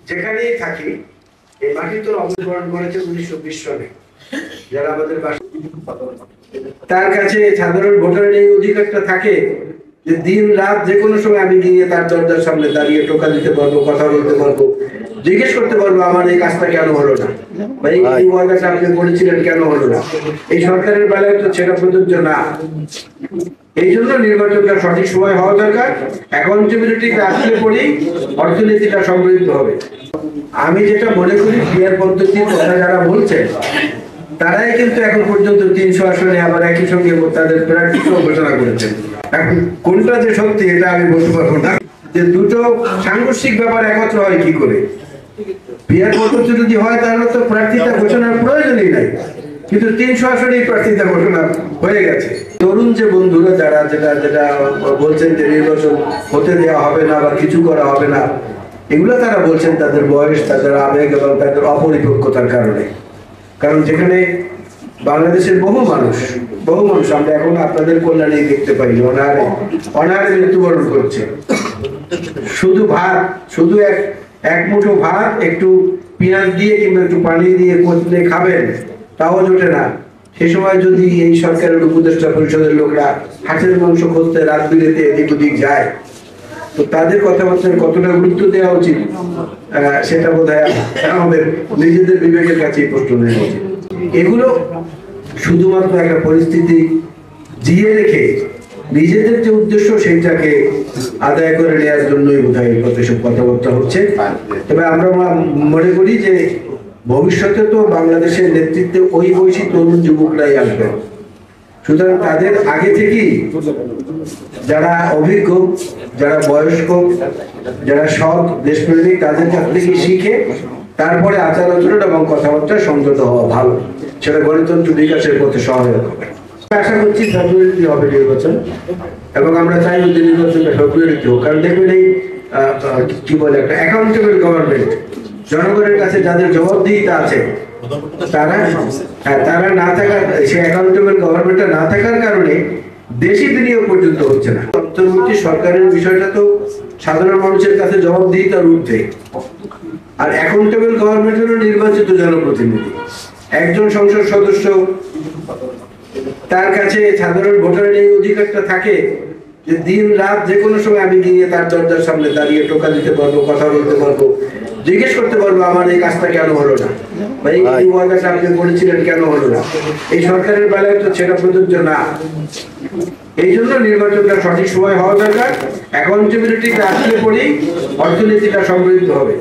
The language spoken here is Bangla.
যেখানেই থাকি এই মাটি তো অবতরণ করেছে 1920 সনে যারা আমাদের তার কাছে সাধারণ ভোটারের এই অধিকারটা থাকে যে দিন রাত যে কোনো সময় আমি গিয়ে তার দরজার সামনে দাঁড়িয়ে টোকা দিতে পারবো, কথা বলতে পারবো, জিজ্ঞেস করতে পারবো আমার এই কাজটা কেন হলো না, বা এই ওয়াদাটা আপনি করেছিলেন কেন হলো না। এই সরকারের বেলায় তো সেটা প্রযোজ্য না। এই জন্য নির্বাচনটা সঠিক সময় হওয়া দরকার। অ্যাকাউন্টেবিলিটিতে আসলে পরেই অর্থনীতিটা সমৃদ্ধ হবে। আমি যেটা মনে করি পিয়ার পদ্ধতির কথা যারা বলছেন তারাই কিন্তু এখন পর্যন্ত 300 আসনে আবার একই সঙ্গে তাদের প্রার্থীকেও ঘোষণা করেছেন। এখন কোনটা যে সত্যি এটা আমি বলতে পারবো না, যে দুটো সাংঘর্ষিক ব্যাপার একত্র হয় কি করে। পিয়ার পদ্ধতি যদি হয় তাহলে তো প্রার্থীতা ঘোষণার প্রয়োজনই নাই, কিন্তু 300 আসনেই প্রার্থীতা ঘোষণা হয়ে গেছে। তরুণ যে বন্ধুরা যারা যেটা বলছেন যে নির্বাচন হতে দেওয়া হবে না বা কিছু করা হবে না, এগুলো তারা বলছেন তাদের বয়স, তাদের আবেগ এবং তাদের অপরিপক্কতার কারণে। কারণ যেখানে বাংলাদেশের বহু মানুষ আমরা এখন আপনাদের কল্যাণেই দেখতে পাই অনাহারে মৃত্যুবরণ করছে। শুধু এক মুঠো ভাত একটু পেঁয়াজ দিয়ে কিংবা একটু পানি দিয়ে কচলে খাবেন, তাও জোটে না। সে সময় যদি এই সরকারের উপদেষ্টা পরিষদের লোকরা হাঁসের মাংস খুঁজতে রাত বিরেতে এদিক ওদিক যায়, তো তাদের কথাবার্তার কতটা গুরুত্ব দেওয়া উচিত সেটা বোধহয় আমাদের নিজেদের বিবেকের কাছেই প্রশ্ন নেওয়া উচিত। এগুলো শুধুমাত্র একটা পরিস্থিতি জিয়ে রেখে নিজেদের যে উদ্দেশ্য সেইটাকে আদায় করে নেওয়ার জন্যই বোধহয় প্রতিসব কথাবার্তা হচ্ছে। তবে আমরা মনে করি যে ভবিষ্যতে তো বাংলাদেশের নেতৃত্বে ওই বয়সী তরুণ যুবকরাই আসবেন। সুতরাং তাদের আগে থেকেই যারা অভিজ্ঞ, যারা বয়স্ক, যারা সৎ দেশপ্রেমিক, তাদের কাছ থেকে শিখে তারপরে আচার আচরণ এবং কথাবার্তা সংযত হওয়া ভালো। সেটা গণতন্ত্র বিকাশের পথে সহায়ক হবে। আশা করছি ফেব্রুয়ারিতে হবে নির্বাচন, এবং আমরা চাই যে নির্বাচনটা ফেব্রুয়ারিতে হোক। কারণ দেখবেন এই কি বলে একটা অ্যাকাউন্টেবল গভর্নমেন্ট, জনগণের কাছে যাদের জবাবদিহিতা আছে তারা না থাকার, সেই অ্যাকাউন্টেবল গভর্নমেন্টটা না থাকার কারণে দেশি বিনিয়োগ পর্যন্ত হচ্ছে না। অন্তর্বর্তী সরকারের বিষয়টা তো সাধারণ মানুষের কাছে জবাবদিহিতার ঊর্ধ্বে। আর অ্যাকাউন্টেবল গভর্নমেন্ট হলো নির্বাচিত জনপ্রতিনিধি, একজন সংসদ সদস্য, তার কাছে সাধারণ ভোটারের এই অধিকারটা থাকে যে দিন রাত যে কোনো সময় আমি গিয়ে তার দরজার সামনে দাঁড়িয়ে টোকা দিতে পারবো, কথা বলতে পারবো, জিজ্ঞেস করতে পারবো আমার এই কাজটা কেন হলো না, বা এই ওয়াদাটা আপনি করেছিলেন কেন হলো না। এই সরকারের বেলায় তো সেটা প্রযোজ্য না। এই জন্য নির্বাচনটা সঠিক সময় হওয়া দরকার। অ্যাকাউন্টেবিলিটিতে আসলে পরেই অর্থনীতিটা সমৃদ্ধ হবে।